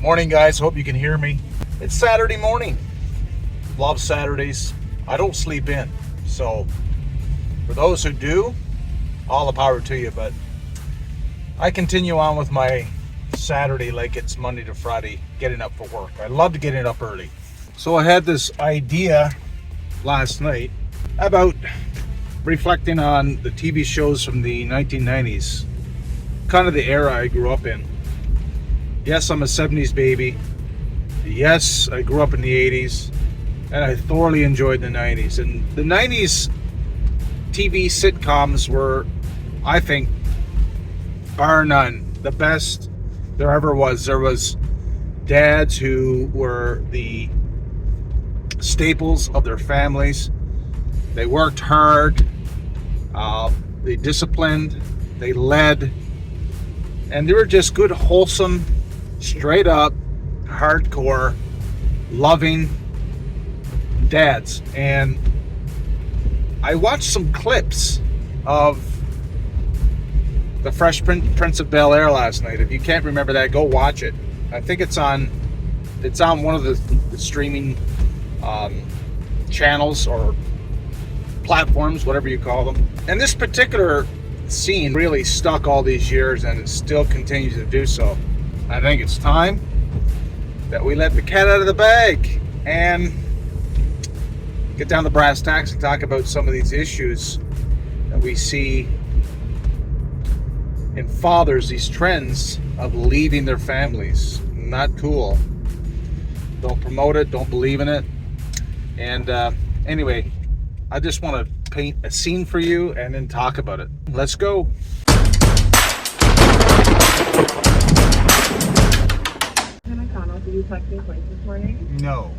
Morning, guys. Hope you can hear me. It's Saturday morning. Love Saturdays. I don't sleep in, so for those who do, all the power to you. But I continue on with my Saturday like it's Monday to Friday, getting up for work. I love getting up early. So I had this idea last night about reflecting on the TV shows from the 1990s, kind of the era I grew up in. Yes, I'm a 70s baby. Yes, I grew up in the 80s, and I thoroughly enjoyed the 90s. And the 90s TV sitcoms were, I think, bar none, the best there ever was. There was dads who were the staples of their families. They worked hard, they disciplined, they led, and they were just good, wholesome, straight up, hardcore, loving dads. And I watched some clips of the Fresh Prince of Bel-Air last night. If you can't remember that, go watch it. I think it's on one of the streaming channels or platforms, whatever you call them. And this particular scene really stuck all these years, and it still continues to do so. I think it's time that we let the cat out of the bag and get down to brass tacks and talk about some of these issues that we see in fathers, these trends of leaving their families. Not cool. Don't promote it, don't believe in it. And anyway, I just want to paint a scene for you and then talk about it. Let's go. Did you collect your points this morning? No.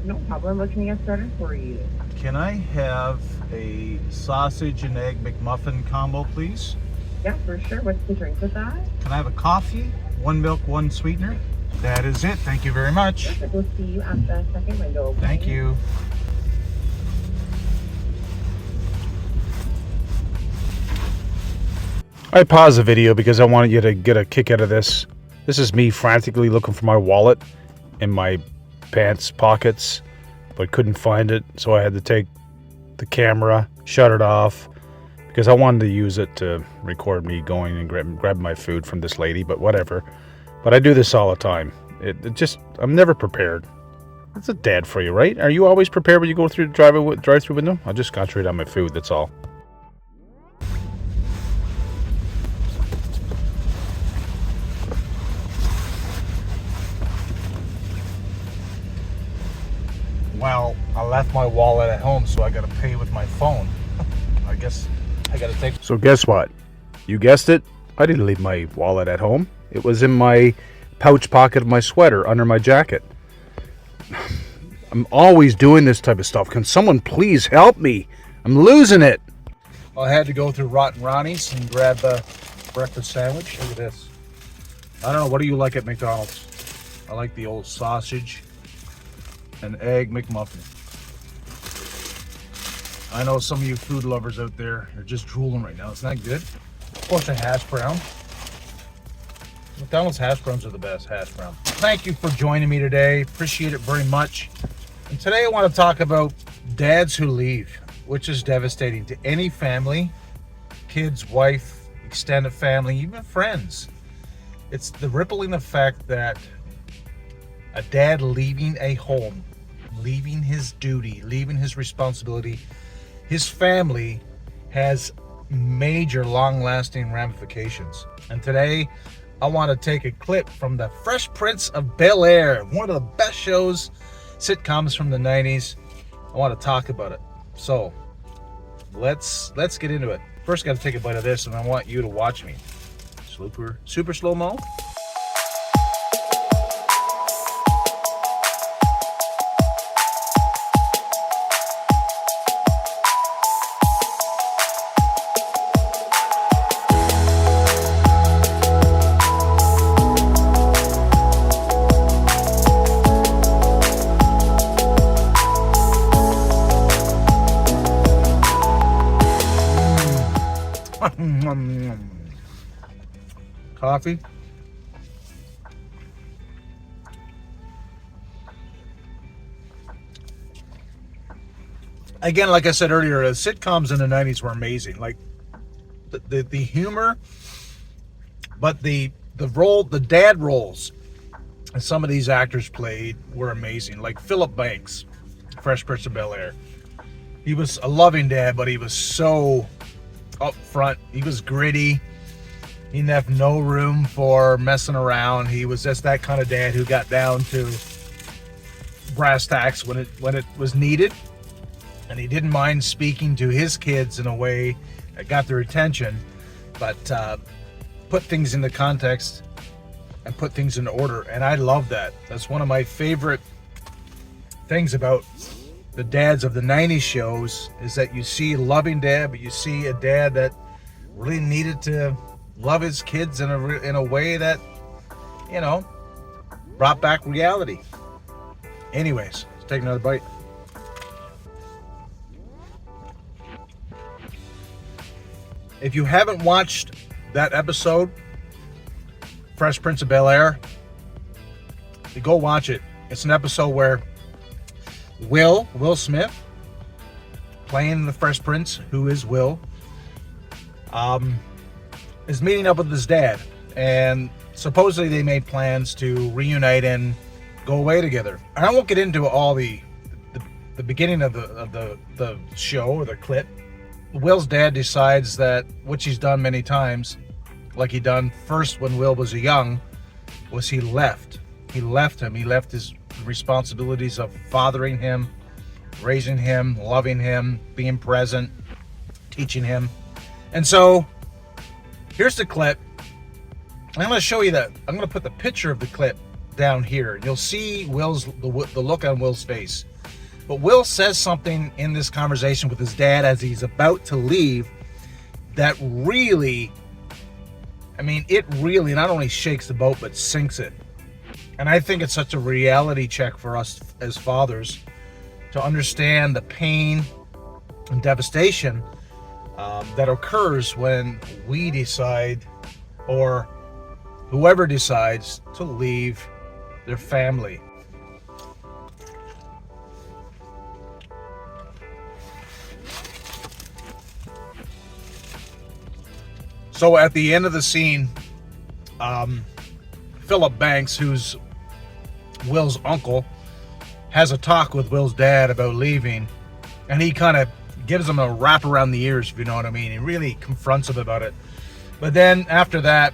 No problem. What can I get started for you? Can I have a sausage and egg McMuffin combo, please? Yeah, for sure. What's the drink with that? Can I have a coffee? One milk, one sweetener? That is it. Thank you very much. Perfect. We'll see you at the second window. Okay? Thank you. I paused the video because I wanted you to get a kick out of this. This is me frantically looking for my wallet in my pants pockets, but couldn't find it. So I had to take the camera, shut it off, because I wanted to use it to record me going and grab my food from this lady, but whatever. But I do this all the time. I'm never prepared. That's a dad for you, right? Are you always prepared when you go through the drive-through window? I just concentrate on my food, that's all. Well, I left my wallet at home, so I gotta pay with my phone. I guess I gotta take... So guess what? You guessed it. I didn't leave my wallet at home. It was in my pouch pocket of my sweater under my jacket. I'm always doing this type of stuff. Can someone please help me? I'm losing it. Well, I had to go through Rotten Ronnie's and grab a breakfast sandwich. Look at this. I don't know. What do you like at McDonald's? I like the old sausage and egg McMuffin. I know some of you food lovers out there are just drooling right now. It's not good. Of course, a hash brown. McDonald's hash browns are the best hash brown. Thank you for joining me today. Appreciate it very much. And today I want to talk about dads who leave, which is devastating to any family, kids, wife, extended family, even friends. It's the rippling effect that a dad leaving a home, leaving his duty, leaving his responsibility, his family has major long-lasting ramifications. And today I want to take a clip from the Fresh Prince of Bel-Air, one of the best sitcoms from the 90s. I want to talk about it. So let's get into it. First, got to take a bite of this, and I want you to watch me. Super slow-mo. Coffee. Again, like I said earlier, the sitcoms in the 90s were amazing. Like the humor, but the dad roles that some of these actors played were amazing. Like Philip Banks, Fresh Prince of Bel-Air. He was a loving dad, but he was so upfront. He was gritty. He left no room for messing around. He was just that kind of dad who got down to brass tacks when it was needed. And he didn't mind speaking to his kids in a way that got their attention, but put things into context and put things in order. And I love that. That's one of my favorite things about the dads of the 90s shows, is that you see a loving dad, but you see a dad that really needed to love his kids in a way that, brought back reality. Anyways, let's take another bite. If you haven't watched that episode, Fresh Prince of Bel-Air, go watch it. It's an episode where Will Smith, playing the Fresh Prince, who is Will, is meeting up with his dad, and supposedly they made plans to reunite and go away together. And I won't get into all the beginning of the show or the clip. Will's dad decides that, which he's done many times, like he done first when Will was young, was he left him. He left his responsibilities of fathering him, raising him, loving him, being present, teaching him. And so here's the clip. I'm going to show you that. I'm going to put the picture of the clip down here. You'll see the look on Will's face. But Will says something in this conversation with his dad as he's about to leave that really, it really not only shakes the boat, but sinks it. And I think it's such a reality check for us as fathers to understand the pain and devastation that occurs when we decide, or whoever decides, to leave their family. So at the end of the scene, Philip Banks, who's Will's uncle, has a talk with Will's dad about leaving, and he kind of gives him a wrap around the ears, if you know what I mean. He really confronts him about it. But then after that,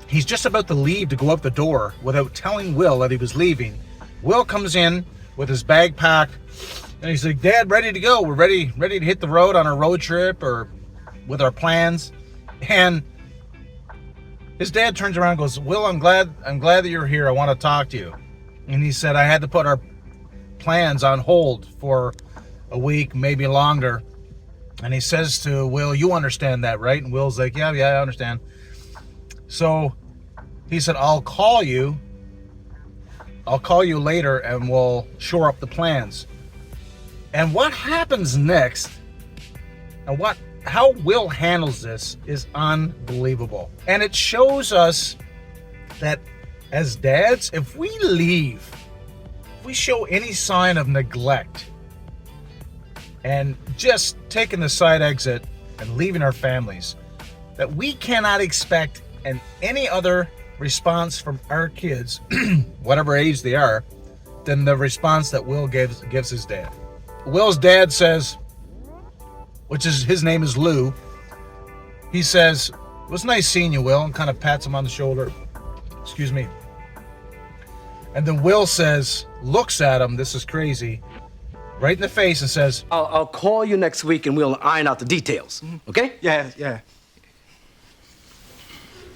he's just about to leave to go out the door without telling Will that he was leaving. Will comes in with his bag packed, and he's like, "Dad, ready to go. We're ready to hit the road on our road trip or with our plans." And his dad turns around and goes, "Will, I'm glad that you're here. I want to talk to you." And he said, "I had to put our plans on hold for a week, maybe longer." And he says to Will, "You understand that, right?" And Will's like, yeah, I understand. So he said, I'll call you later and we'll shore up the plans." And what happens next, and how Will handles this, is unbelievable. And it shows us that as dads, if we show any sign of neglect and just taking the side exit and leaving our families, that we cannot expect any other response from our kids, whatever age they are, than the response that Will gives his dad. Will's dad says, his name is Lou, he says, It was nice seeing you, Will, and kind of pats him on the shoulder. Excuse me. And then Will looks at him, this is crazy, right in the face and says, I'll call you next week and we'll iron out the details, okay? Yeah.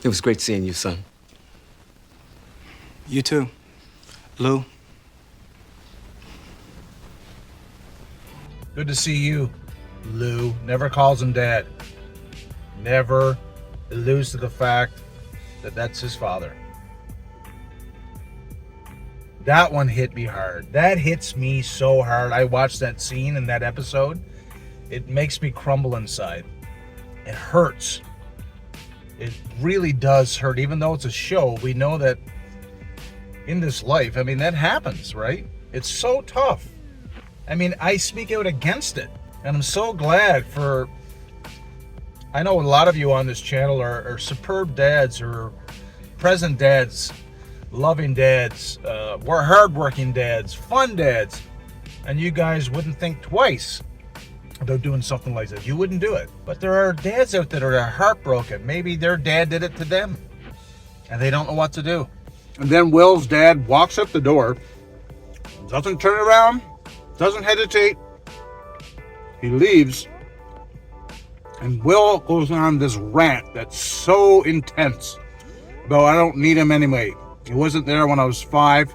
It was great seeing you, son. You too, Lou. good to see you, Lou. Never calls him dad. Never alludes to the fact that that's his father. That one hit me hard. That hits me so hard. I watched that scene in that episode. It makes me crumble inside. It hurts. It really does hurt. Even though it's a show, we know that in this life, I mean, that happens, right? It's so tough. I mean, I speak out against it. And I'm so glad for... I know a lot of you on this channel are superb dads or present dads, loving dads, we're hardworking dads, fun dads, and you guys wouldn't think twice about doing something like that. You wouldn't do it. But there are dads out there that are heartbroken. Maybe their dad did it to them, and they don't know what to do. And then Will's dad walks up the door, doesn't turn around, doesn't hesitate. He leaves, and Will goes on this rant that's so intense about I don't need him anyway. He wasn't there when I was 5.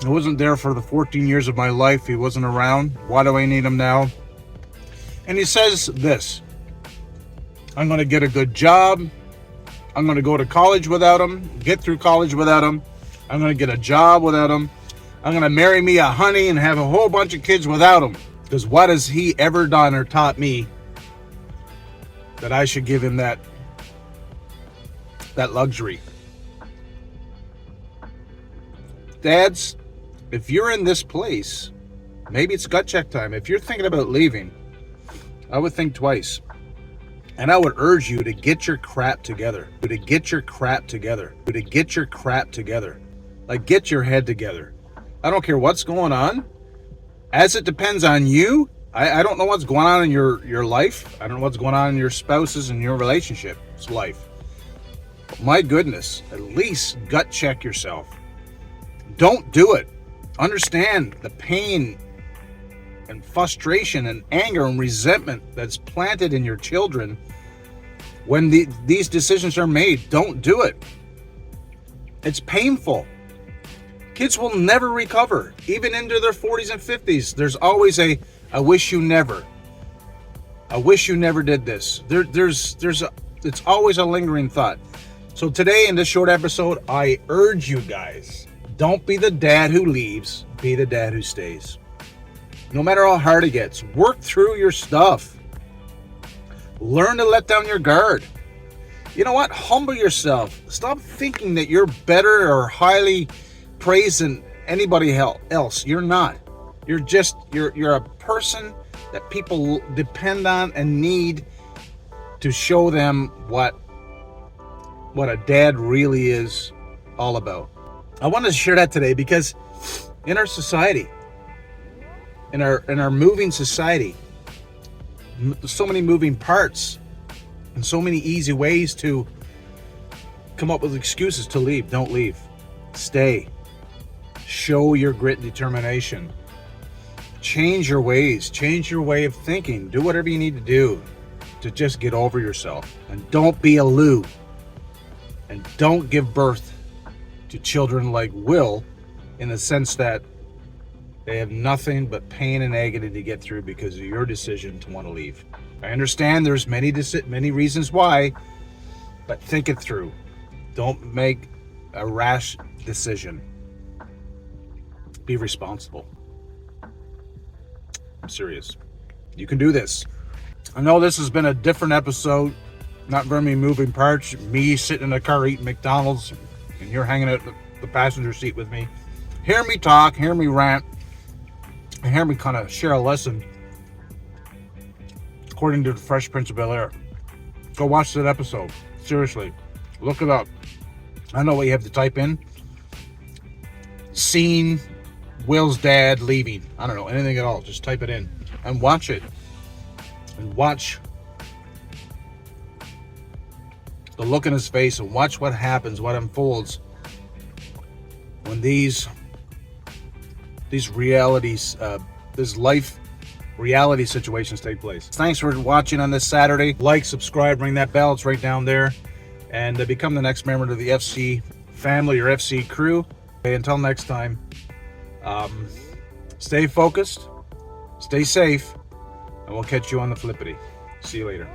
He wasn't there for the 14 years of my life. He wasn't around. Why do I need him now? And he says this: I'm going to get a good job. I'm going to go to college without him, get through college without him. I'm going to get a job without him. I'm going to marry me a honey and have a whole bunch of kids without him. Because what has he ever done or taught me that I should give him that luxury? Dads, if you're in this place, maybe it's gut check time. If you're thinking about leaving, I would think twice. And I would urge you to get your crap together. To get your crap together. To get your crap together. Like, get your head together. I don't care what's going on. As it depends on you, I don't know what's going on in your life. I don't know what's going on in your spouses and your relationship's life. But my goodness, at least gut check yourself. Don't do it. Understand the pain and frustration and anger and resentment that's planted in your children when these decisions are made. Don't do it. It's painful. Kids will never recover, even into their 40s and 50s. There's always I wish you never. I wish you never did this. It's always a lingering thought. So today in this short episode, I urge you guys, don't be the dad who leaves, be the dad who stays. No matter how hard it gets, work through your stuff. Learn to let down your guard. You know what? Humble yourself. Stop thinking that you're better or highly praised than anybody else. You're not. You're a person that people depend on and need to show them what a dad really is all about. I wanted to share that today because in our society, in our moving society, so many moving parts and so many easy ways to come up with excuses to leave. Don't leave. Stay. Show your grit and determination. Change your ways. Change your way of thinking. Do whatever you need to do to just get over yourself. And don't be a Lou. And don't give birth to children like Will, in the sense that they have nothing but pain and agony to get through because of your decision to want to leave. I understand there's many reasons why, but think it through. Don't make a rash decision. Be responsible. I'm serious. You can do this. I know this has been a different episode. Not very many moving parts. Me sitting in the car eating McDonald's, and you're hanging out the passenger seat with me. Hear me talk, hear me rant, and hear me kind of share a lesson according to the Fresh Prince of Bel-Air. Go watch that episode. Seriously. Look it up. I know what you have to type in. Scene Will's dad leaving. I don't know, anything at all. Just type it in and watch it. And watch the look in his face and watch what happens, what unfolds when these realities, this life reality situations take place. Thanks for watching on this Saturday. Like, subscribe, ring that bell. It's right down there. And become the next member of the FC family or FC crew. Okay, until next time, stay focused, stay safe, and we'll catch you on the flippity. See you later.